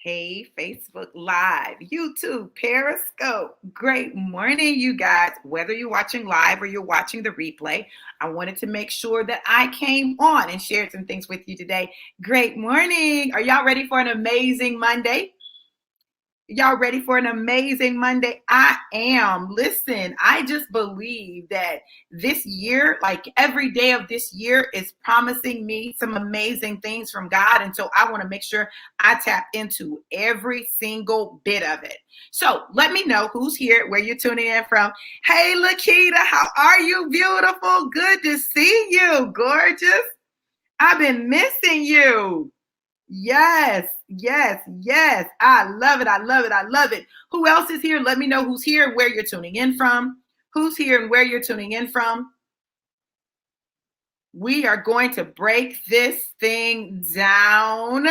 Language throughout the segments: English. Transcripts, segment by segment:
Hey, Facebook Live, YouTube, Periscope. Great morning, you guys. Whether you're watching live or you're watching the replay, I wanted to make sure that I came on and shared some things with you today. Great morning. Are y'all ready for an amazing Monday? Y'all ready for an amazing Monday? I am. Listen, I just believe that this year, like every day of this year, is promising me some amazing things from God. And so I want to make sure I tap into every single bit of it. So let me know who's here, where you're tuning in from. Hey, Lakita, how are you? Beautiful. Good to see you. Gorgeous. I've been missing you. Yes, yes, yes. I love it. I love it. I love it. Who else is here? Let me know who's here, where you're tuning in from. Who's here and where you're tuning in from. We are going to break this thing down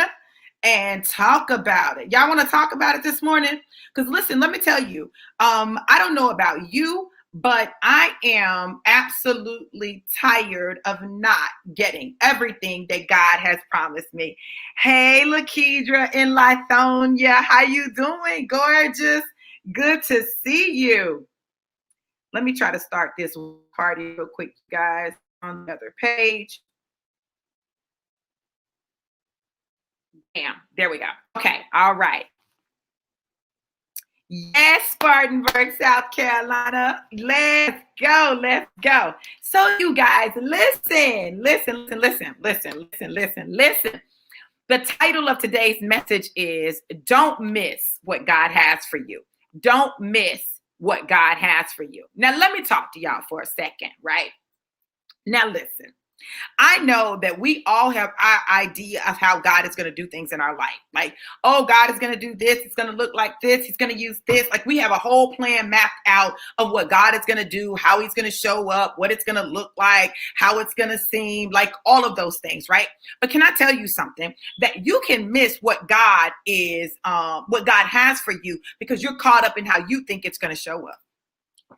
and talk about it. Y'all want to talk about it this morning? Because listen, let me tell you, I don't know about you, but I am absolutely tired of not getting everything that God has promised me. Hey, Lakedra and Lithonia, how you doing? Gorgeous. Good to see you. Let me try to start this party real quick, guys, on the other page. Bam, there we go. Okay, all right. Yes, Spartanburg, South Carolina. Let's go. Let's go. So, you guys, listen. The title of today's message is Don't Miss What God Has for You. Don't miss what God has for you. Now, let me talk to y'all for a second, right? Now, listen. I know that we all have our idea of how God is going to do things in our life. Like, oh, God is going to do this. It's going to look like this. He's going to use this. Like, we have a whole plan mapped out of what God is going to do, how he's going to show up, what it's going to look like, how it's going to seem, like all of those things, right? But can I tell you something? That you can miss what God is, what God has for you because you're caught up in how you think it's going to show up.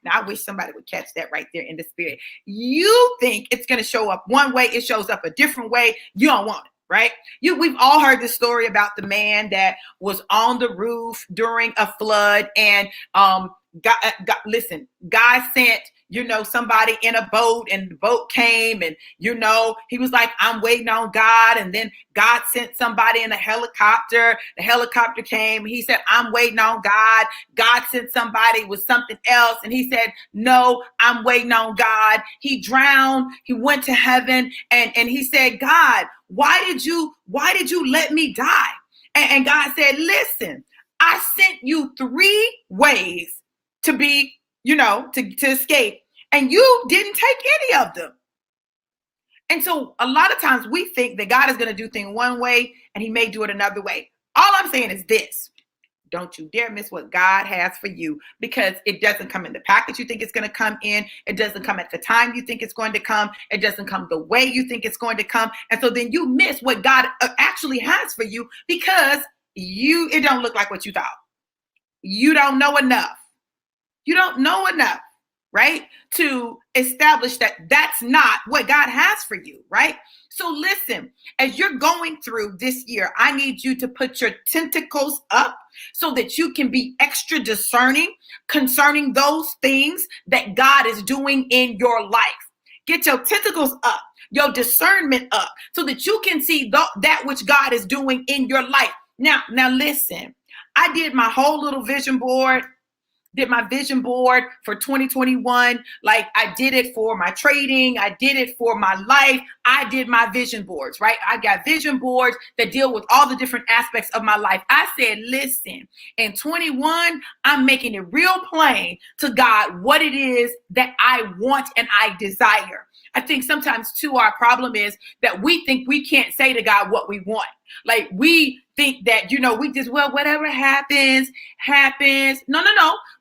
Now, I wish somebody would catch that right there in the spirit. You think it's going to show up one way, it shows up a different way. You don't want it, right? We've all heard the story about the man that was on the roof during a flood, and God sent, somebody in a boat, and the boat came, and, he was like, I'm waiting on God. And then God sent somebody in a helicopter. The helicopter came. He said, I'm waiting on God. God sent somebody with something else. And he said, no, I'm waiting on God. He drowned. He went to heaven. And he said, God, why did you let me die? And God said, listen, I sent you 3 ways to be, to escape. And you didn't take any of them. And so a lot of times we think that God is going to do things one way and he may do it another way. All I'm saying is this. Don't you dare miss what God has for you, because it doesn't come in the package you think it's going to come in. It doesn't come at the time you think it's going to come. It doesn't come the way you think it's going to come. And so then you miss what God actually has for you because it don't look like what you thought. You don't know enough. You don't know enough, right? To establish that that's not what God has for you, right? So listen, as you're going through this year, I need you to put your tentacles up so that you can be extra discerning concerning those things that God is doing in your life. Get your tentacles up, your discernment up, so that you can see that which God is doing in your life. Now listen, I did my whole little vision board. Did my vision board for 2021. Like, I did it for my trading. I did it for my life. I did my vision boards, right? I got vision boards that deal with all the different aspects of my life. I said, listen, in 21, I'm making it real plain to God what it is that I want and I desire. I think sometimes too, our problem is that we think we can't say to God what we want. Like, we think that, we just, whatever happens. No.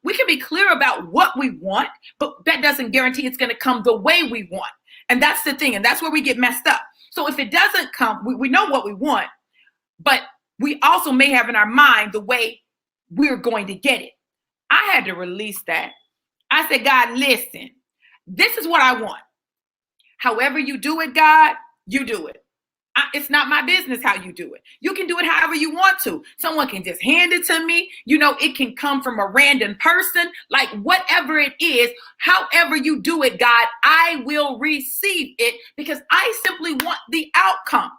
We can be clear about what we want, but that doesn't guarantee it's going to come the way we want. And that's the thing. And that's where we get messed up. So if it doesn't come, we know what we want, but we also may have in our mind the way we're going to get it. I had to release that. I said, God, listen, this is what I want. However you do it, God, you do it. It's not my business how you do it. You can do it however you want to. Someone can just hand it to me. It can come from a random person, like whatever it is, however you do it, God, I will receive it because I simply want the outcome.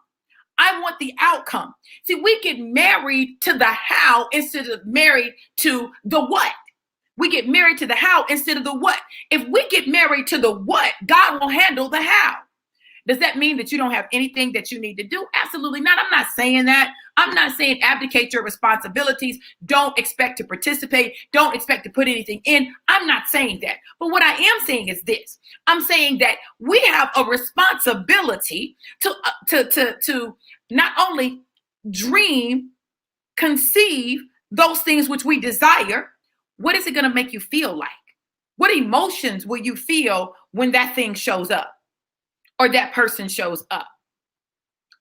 I want the outcome. See, we get married to the how instead of married to the what. We get married to the how instead of the what. If we get married to the what, God will handle the how. Does that mean that you don't have anything that you need to do? Absolutely not. I'm not saying that. I'm not saying abdicate your responsibilities. Don't expect to participate. Don't expect to put anything in. I'm not saying that. But what I am saying is this. I'm saying that we have a responsibility to not only dream, conceive those things which we desire. What is it going to make you feel like? What emotions will you feel when that thing shows up? Or that person shows up,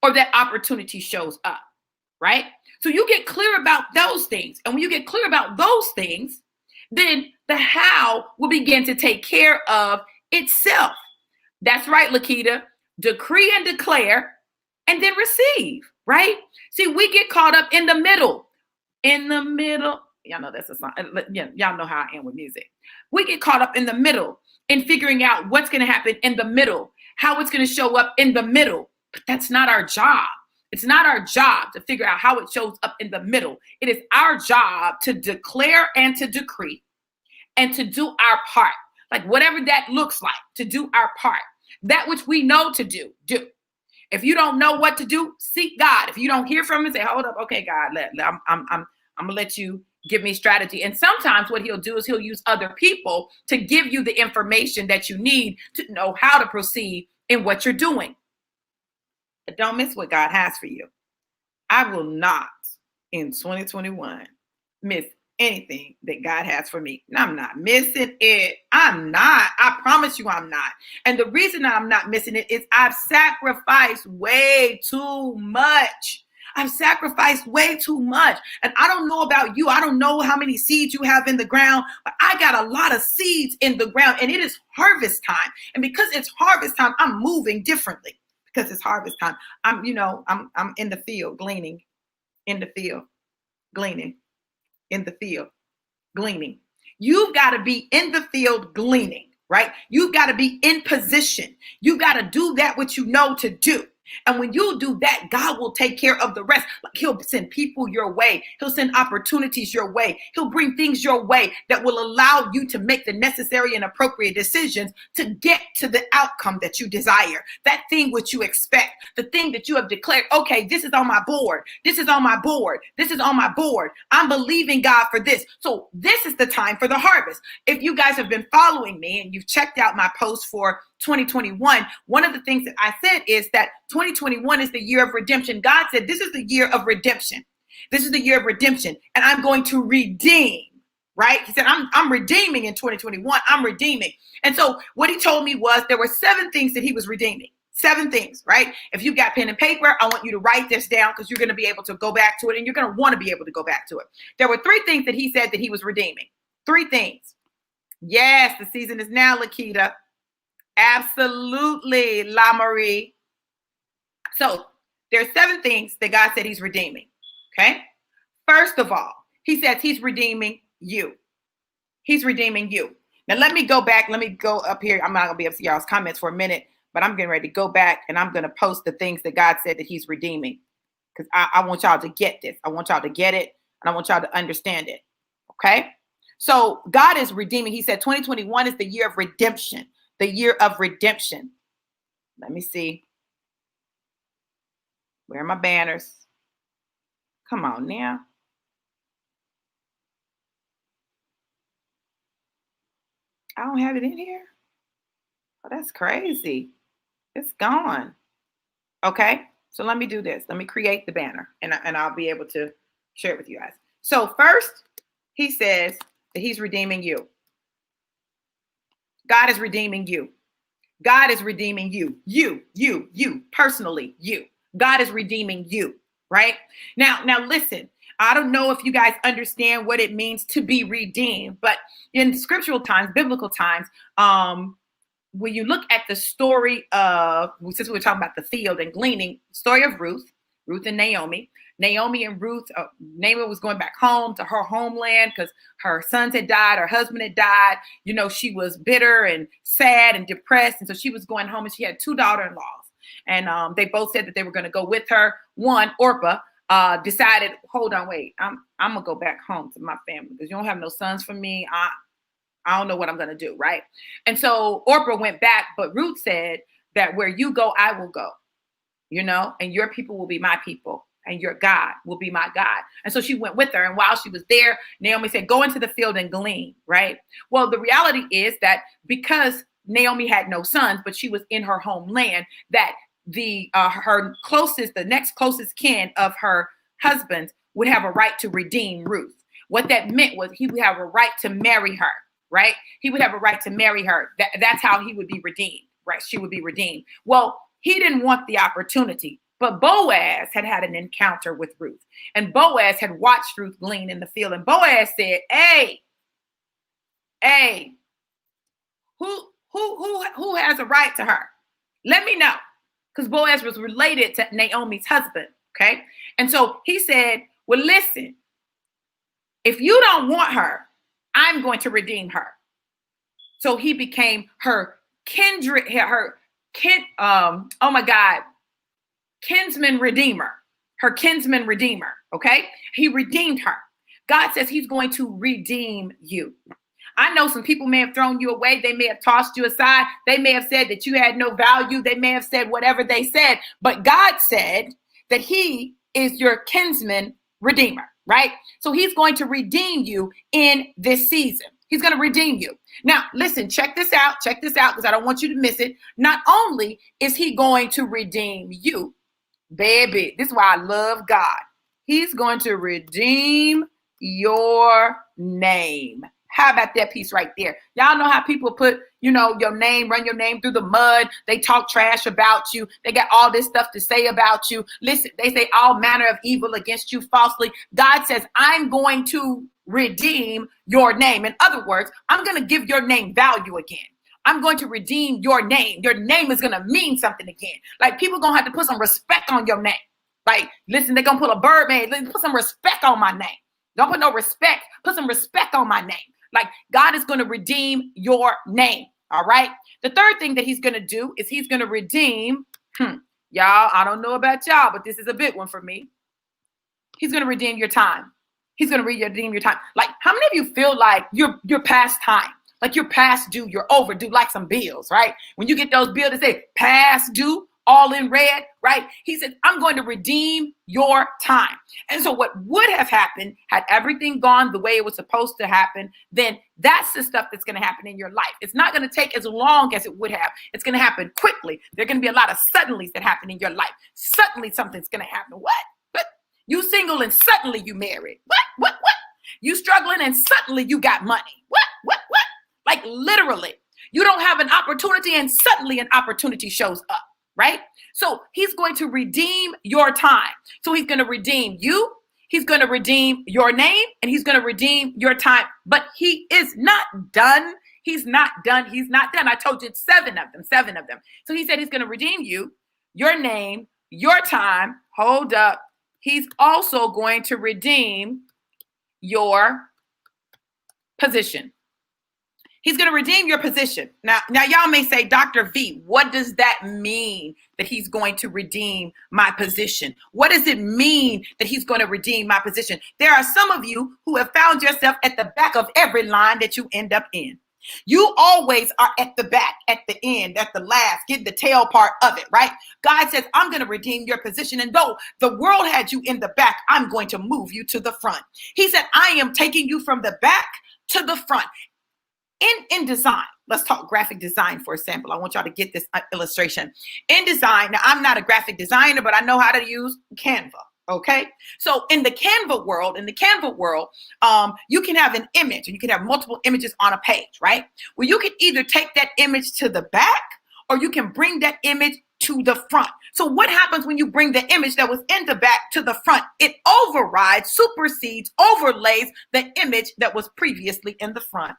or that opportunity shows up, right? So you get clear about those things. And when you get clear about those things, then the how will begin to take care of itself. That's right, Lakita. Decree and declare, and then receive, right? See, we get caught up in the middle. In the middle. Y'all know that's a song. Y'all know how I am with music. We get caught up in the middle in figuring out what's going to happen in the middle, how it's going to show up in the middle. But that's not our job. It's not our job to figure out how it shows up in the middle. It is our job to declare and to decree and to do our part. Like whatever that looks like, to do our part. That which we know to do, do. If you don't know what to do, seek God. If you don't hear from him, say, hold up. Okay, God, I'm going to let you give me strategy. And sometimes what he'll do is he'll use other people to give you the information that you need to know how to proceed in what you're doing. But don't miss what God has for you. I will not in 2021 miss anything that God has for me. And I'm not missing it. I'm not. I promise you I'm not. And the reason I'm not missing it is I've sacrificed way too much. I've sacrificed way too much. And I don't know about you. I don't know how many seeds you have in the ground, but I got a lot of seeds in the ground and it is harvest time. And because it's harvest time, I'm moving differently because it's harvest time. I'm in the field gleaning, in the field, gleaning, in the field, gleaning. You've got to be in the field gleaning, right? You've got to be in position. You got to do that which you know to do. And when you do that, God will take care of the rest. Like he'll send people your way. He'll send opportunities your way. He'll bring things your way that will allow you to make the necessary and appropriate decisions to get to the outcome that you desire. That thing which you expect, the thing that you have declared, okay, this is on my board. This is on my board. This is on my board. I'm believing God for this. So this is the time for the harvest. If you guys have been following me and you've checked out my post for 2021, one of the things that I said is that 2021 is the year of redemption. God said, this is the year of redemption. This is the year of redemption. And I'm going to redeem, right? He said, I'm redeeming in 2021. I'm redeeming. And so what he told me was there were 7 things that he was redeeming. 7 things, right? If you've got pen and paper, I want you to write this down because you're going to be able to go back to it and you're going to want to be able to go back to it. There were 3 things that he said that he was redeeming. 3 things. Yes, the season is now, Lakita. Absolutely, La Marie. So there's 7 things that God said he's redeeming. Okay. First of all, he says he's redeeming you. He's redeeming you. Now let me go back. Let me go up here. I'm not going to be able to see y'all's comments for a minute, but I'm getting ready to go back and I'm going to post the things that God said that he's redeeming because I want y'all to get this. I want y'all to get it and I want y'all to understand it. Okay. So God is redeeming. He said 2021 is the year of redemption. The year of redemption. Let me see. Where are my banners? Come on now. I don't have it in here. Oh, that's crazy. It's gone. Okay. So let me do this. Let me create the banner and I'll be able to share it with you guys. So first, he says that he's redeeming you. God is redeeming you. God is redeeming you. You, personally, you. God is redeeming you, right? Now listen, I don't know if you guys understand what it means to be redeemed, but in scriptural times, biblical times, when you look at the story of, since we were talking about the field and gleaning, story of Ruth and Naomi. Naomi and Ruth, Naomi was going back home to her homeland because her sons had died, her husband had died. You know, she was bitter and sad and depressed. And so she was going home, and she had two daughter-in-laws. And they both said that they were going to go with her. One, Orpah, decided, hold on, wait, I'm going to go back home to my family because you don't have no sons for me. I don't know what I'm going to do, right? And so Orpah went back, but Ruth said that where you go, I will go, you know, and your people will be my people, and your God will be my God. And so she went with her. And while she was there, Naomi said, go into the field and glean, right? Well, the reality is that because Naomi had no sons, but she was in her homeland, that the next closest kin of her husband would have a right to redeem Ruth. What that meant was he would have a right to marry her, right? He would have a right to marry her. That's how he would be redeemed, right? She would be redeemed. Well, he didn't want the opportunity, but Boaz had an encounter with Ruth, and Boaz had watched Ruth glean in the field. And Boaz said, hey, who has a right to her? Let me know. Because Boaz was related to Naomi's husband, okay? And so he said, well, listen, if you don't want her, I'm going to redeem her. So he became her kinsman redeemer, her kinsman redeemer, okay? He redeemed her. God says he's going to redeem you. I know some people may have thrown you away. They may have tossed you aside. They may have said that you had no value. They may have said whatever they said. But God said that he is your kinsman redeemer, right? So he's going to redeem you in this season. He's going to redeem you. Now, listen, check this out because I don't want you to miss it. Not only is he going to redeem you, baby, this is why I love God. He's going to redeem your name. How about that piece right there? Y'all know how people put, your name, run your name through the mud. They talk trash about you. They got all this stuff to say about you. Listen, they say all manner of evil against you falsely. God says, I'm going to redeem your name. In other words, I'm going to give your name value again. I'm going to redeem your name. Your name is going to mean something again. Like, people going to have to put some respect on your name. Like, listen, they're going to put a Birdman. Put some respect on my name. Don't put no respect. Put some respect on my name. Like, God is going to redeem your name. All right. The third thing that he's going to do is he's going to redeem. Y'all, I don't know about y'all, but this is a big one for me. He's going to redeem your time. He's going to redeem your time. Like, how many of you feel like you're past time? Like, you're past due, you're overdue, like some bills, right? When you get those bills that say past due, all in red, right? He said, I'm going to redeem your time. And so what would have happened had everything gone the way it was supposed to happen, then that's the stuff that's going to happen in your life. It's not going to take as long as it would have. It's going to happen quickly. There are going to be a lot of suddenlies that happen in your life. Suddenly something's going to happen. What? You single and suddenly you married. What? You struggling and suddenly you got money. What? Like, literally, you don't have an opportunity and suddenly an opportunity shows up. Right? So he's going to redeem your time. So he's going to redeem you. He's going to redeem your name, and he's going to redeem your time. But he is not done. He's not done. I told you it's seven of them. So he said he's going to redeem you, your name, your time. Hold up. He's also going to redeem your position. He's going to redeem your position. Now y'all may say, Dr. V, what does that mean that he's going to redeem my position? What does it mean that he's going to redeem my position? There are some of you who have found yourself at the back of every line that you end up in. You always are at the back, at the end, at the last, get the tail part of it, right? God says, I'm going to redeem your position. And though the world had you in the back, I'm going to move you to the front. He said, I am taking you from the back to the front. In design, let's talk graphic design for a sample. I want y'all to get this illustration. In design, now I'm not a graphic designer, but I know how to use Canva. Okay. So in the Canva world, you can have an image, or you can have multiple images on a page, right? Well, you can either take that image to the back, or you can bring that image to the front. So what happens when you bring the image that was in the back to the front? It overrides, supersedes, overlays the image that was previously in the front.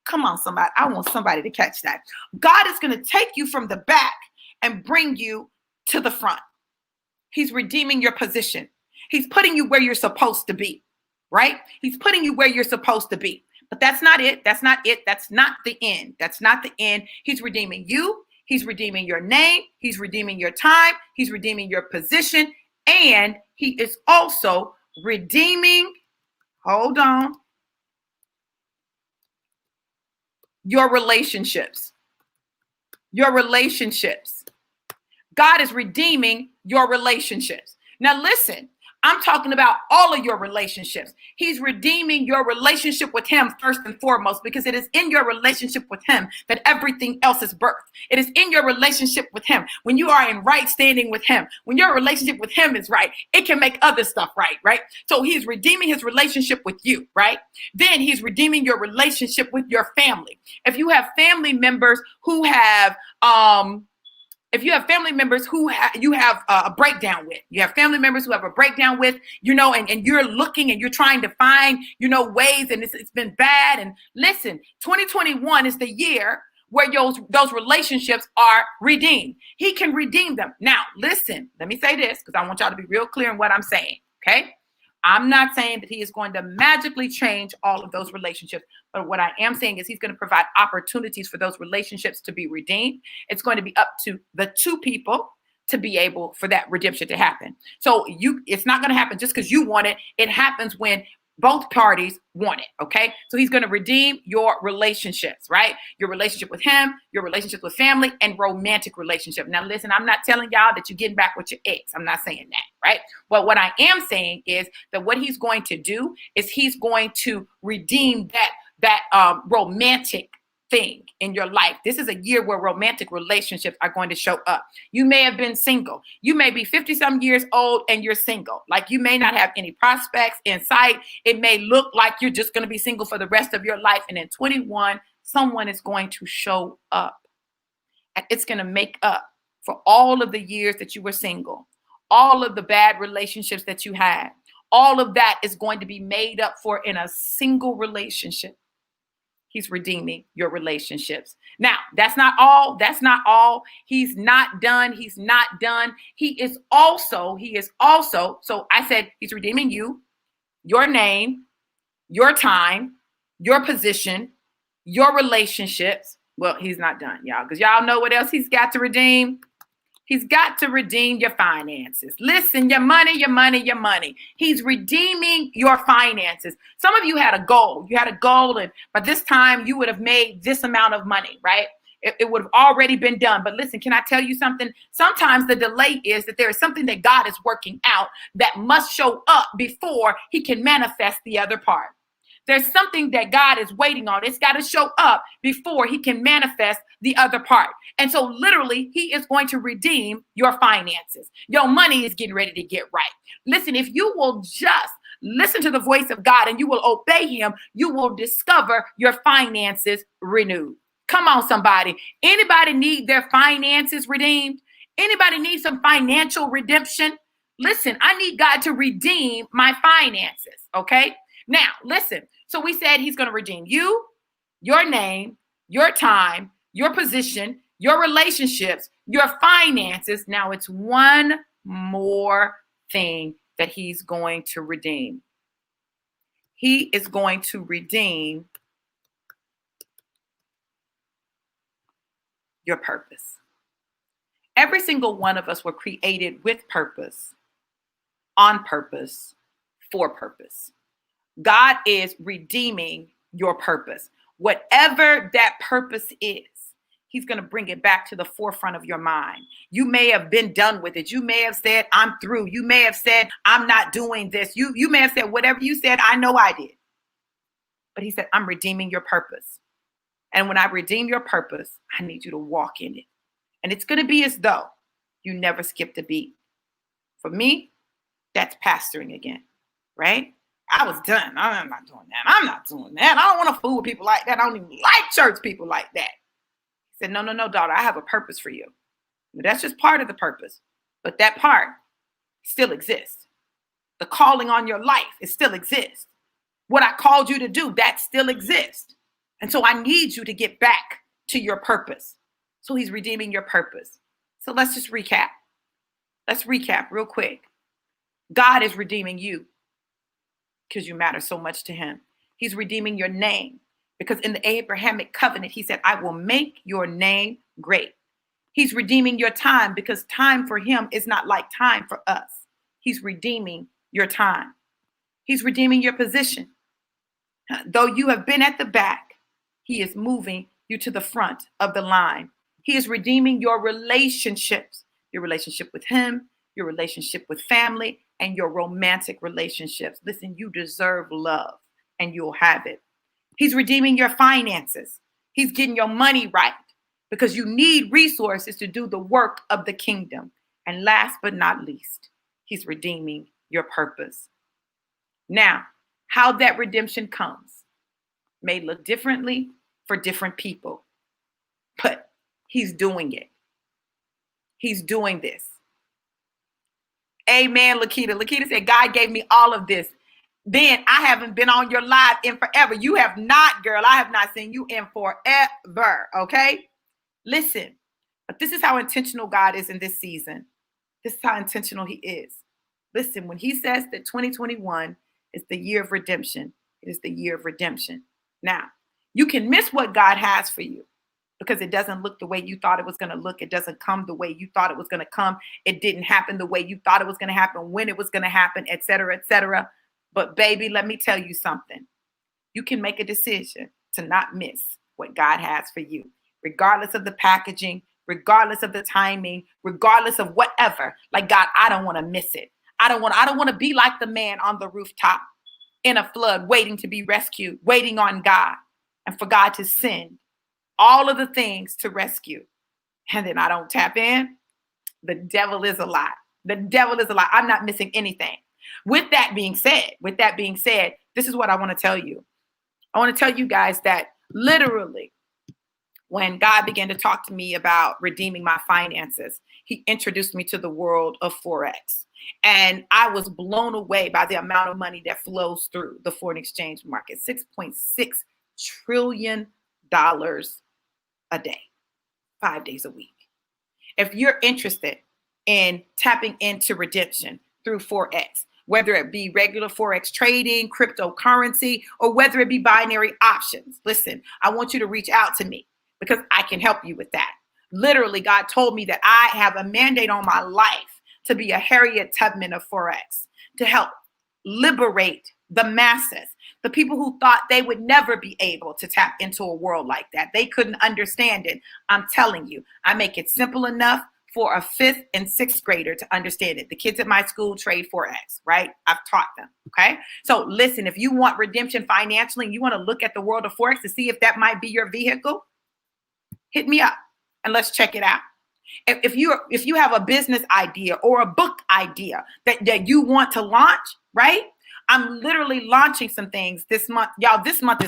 Come on, somebody. I want somebody to catch that. God is going to take you from the back and bring you to the front. He's redeeming your position. He's putting you where you're supposed to be, right? He's putting you where you're supposed to be. But that's not it. That's not it. That's not the end. That's not the end. He's redeeming you. He's redeeming your name. He's redeeming your time. He's redeeming your position. And he is also redeeming, hold on, your relationships. Your relationships. God is redeeming your relationships. Now listen, I'm talking about all of your relationships. He's redeeming your relationship with him first and foremost, because it is in your relationship with him that everything else is birthed. It is in your relationship with him. When you are in right standing with him, when your relationship with him is right, it can make other stuff right, right? So he's redeeming his relationship with you, right? Then he's redeeming your relationship with your family. If you have family members who have, if you have family members who you have a breakdown with, you have family members who have a breakdown with, and you're looking and you're trying to find, ways, and it's been bad. And listen, 2021 is the year where those relationships are redeemed. He can redeem them. Now, listen, let me say this, because I want y'all to be real clear in what I'm saying, okay? I'm not saying that he is going to magically change all of those relationships, but what I am saying is he's going to provide opportunities for those relationships to be redeemed. It's going to be up to the two people to be able for that redemption to happen. So it's not going to happen just because you want it. It happens when both parties want it, okay? So he's going to redeem your relationships, right? Your relationship with him, your relationship with family, and romantic relationship. Now, listen, I'm not telling y'all that you're getting back with your ex. I'm not saying that, right? But what I am saying is that what he's going to do is he's going to redeem that romantic thing in your life. This is a year where romantic relationships are going to show up. You may have been single. You may be 50 some years old and you're single. Like, you may not have any prospects in sight. It may look like you're just going to be single for the rest of your life. And in 21, someone is going to show up, and it's going to make up for all of the years that you were single, all of the bad relationships that you had. All of that is going to be made up for in a single relationship. He's redeeming your relationships. Now, that's not all. That's not all. He's not done. He's not done. He is also, so I said he's redeeming you, your name, your time, your position, your relationships. Well, he's not done, y'all, because y'all know what else he's got to redeem. He's got to redeem your finances. Listen, your money, your money, your money. He's redeeming your finances. Some of you had a goal. You had a goal, and by this time you would have made this amount of money, right? It would have already been done. But listen, can I tell you something? Sometimes the delay is that there is something that God is working out that must show up before he can manifest the other part. There's something that God is waiting on. It's got to show up before he can manifest the other part. And so literally, he is going to redeem your finances. Your money is getting ready to get right. Listen, if you will just listen to the voice of God and you will obey him, you will discover your finances renewed. Come on, somebody. Anybody need their finances redeemed? Anybody need some financial redemption? Listen, I need God to redeem my finances, okay? Now, listen. So we said he's going to redeem you, your name, your time, your position, your relationships, your finances. Now it's one more thing that he's going to redeem. He is going to redeem your purpose. Every single one of us were created with purpose, on purpose, for purpose. God is redeeming your purpose. Whatever that purpose is, he's going to bring it back to the forefront of your mind. You may have been done with it. You may have said, I'm through. You may have said, I'm not doing this. You may have said, whatever you said, I know I did. But he said, I'm redeeming your purpose. And when I redeem your purpose, I need you to walk in it. And it's going to be as though you never skipped a beat. For me, that's pastoring again, right? I was done. I'm not doing that. I'm not doing that. I don't want to fool with people like that. I don't even like church people like that. He said, no, daughter, I have a purpose for you. But that's just part of the purpose. But that part still exists. The calling on your life, it still exists. What I called you to do, that still exists. And so I need you to get back to your purpose. So he's redeeming your purpose. So let's just recap. Let's recap real quick. God is redeeming you because you matter so much to him. He's redeeming your name because in the Abrahamic covenant, he said, I will make your name great. He's redeeming your time because time for him is not like time for us. He's redeeming your time. He's redeeming your position. Though you have been at the back, he is moving you to the front of the line. He is redeeming your relationships, your relationship with him, your relationship with family, and your romantic relationships. Listen, you deserve love and you'll have it. He's redeeming your finances. He's getting your money right because you need resources to do the work of the kingdom. And last but not least, he's redeeming your purpose. Now, how that redemption comes may look differently for different people, but he's doing it. He's doing this. Amen, Lakita. Lakita said, God gave me all of this. Then I haven't been on your live in forever. You have not, girl. I have not seen you in forever. Okay? Listen, but this is how intentional God is in this season. This is how intentional he is. Listen, when he says that 2021 is the year of redemption, it is the year of redemption. Now, you can miss what God has for you because it doesn't look the way you thought it was going to look. It doesn't come the way you thought it was going to come. It didn't happen the way you thought it was going to happen, when it was going to happen, et cetera, et cetera. But baby, let me tell you something. You can make a decision to not miss what God has for you, regardless of the packaging, regardless of the timing, regardless of whatever. Like, God, I don't want to miss it. I don't want to be like the man on the rooftop in a flood, waiting to be rescued, waiting on God and for God to send all of the things to rescue. And then I don't tap in. The devil is a lie. The devil is a lie. I'm not missing anything. With that being said, this is what I want to tell you. I want to tell you guys that literally when God began to talk to me about redeeming my finances, he introduced me to the world of Forex. And I was blown away by the amount of money that flows through the foreign exchange market, $6.6 trillion a day, 5 days a week. If you're interested in tapping into redemption through Forex, whether it be regular Forex trading, cryptocurrency, or whether it be binary options, listen, I want you to reach out to me because I can help you with that. Literally, God told me that I have a mandate on my life to be a Harriet Tubman of Forex, to help liberate the masses, the people who thought they would never be able to tap into a world like that. They couldn't understand it. I'm telling you, I make it simple enough for a 5th and 6th grader to understand it. The kids at my school trade Forex, right? I've taught them, okay? So listen, if you want redemption financially and you want to look at the world of Forex to see if that might be your vehicle, hit me up and let's check it out. If you have a business idea or a book idea that you want to launch, right? I'm literally launching some things this month. Y'all, this month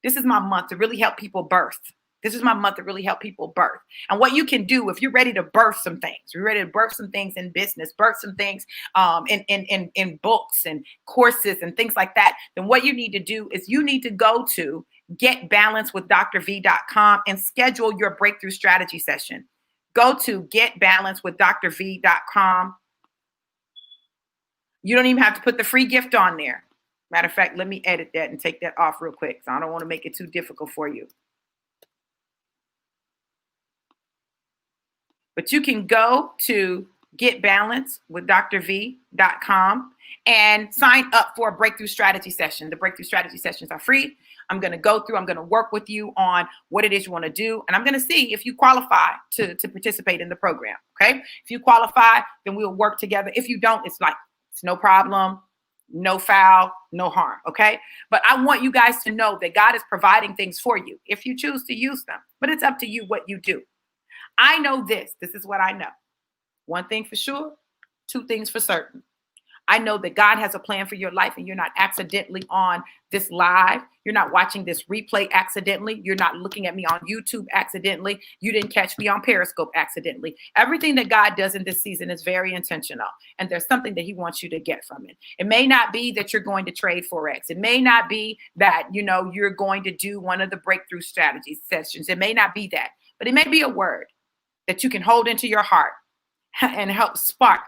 this is my month to really help people birth. This is my month to really help people birth. And what you can do if you're ready to birth some things, you're ready to birth some things in business, birth some things in books and courses and things like that, then what you need to do is you need to go to getbalancewithdrv.com and schedule your breakthrough strategy session. Go to getbalancewithdrv.com. You don't even have to put the free gift on there. Matter of fact, let me edit that and take that off real quick. So I don't want to make it too difficult for you. But you can go to getbalancewithdrv.com and sign up for a breakthrough strategy session. The breakthrough strategy sessions are free. I'm going to work with you on what it is you want to do. And I'm going to see if you qualify to participate in the program. Okay. If you qualify, then we'll work together. If you don't, it's no problem, no foul, no harm. Okay. But I want you guys to know that God is providing things for you if you choose to use them, but it's up to you what you do. I know this is what I know. One thing for sure, two things for certain. I know that God has a plan for your life, and you're not accidentally on this live. You're not watching this replay accidentally. You're not looking at me on YouTube accidentally. You didn't catch me on Periscope accidentally. Everything that God does in this season is very intentional, and there's something that he wants you to get from it. It may not be that you're going to trade Forex. It may not be that, you're going to do one of the breakthrough strategy sessions. It may not be that, but it may be a word that you can hold into your heart and help spark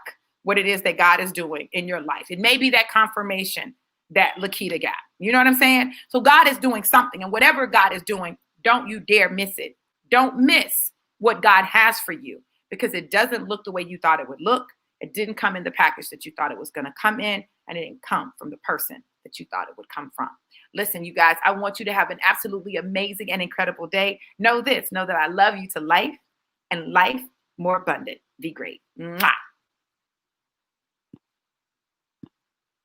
what it is that God is doing in your life. It may be that confirmation that Lakita got. You know what I'm saying? So God is doing something, and whatever God is doing, don't you dare miss it. Don't miss what God has for you, because it doesn't look the way you thought it would look. It didn't come in the package that you thought it was going to come in, and it didn't come from the person that you thought it would come from. Listen, you guys, I want you to have an absolutely amazing and incredible day. Know that I love you to life, and life more abundant. Be great. Mwah.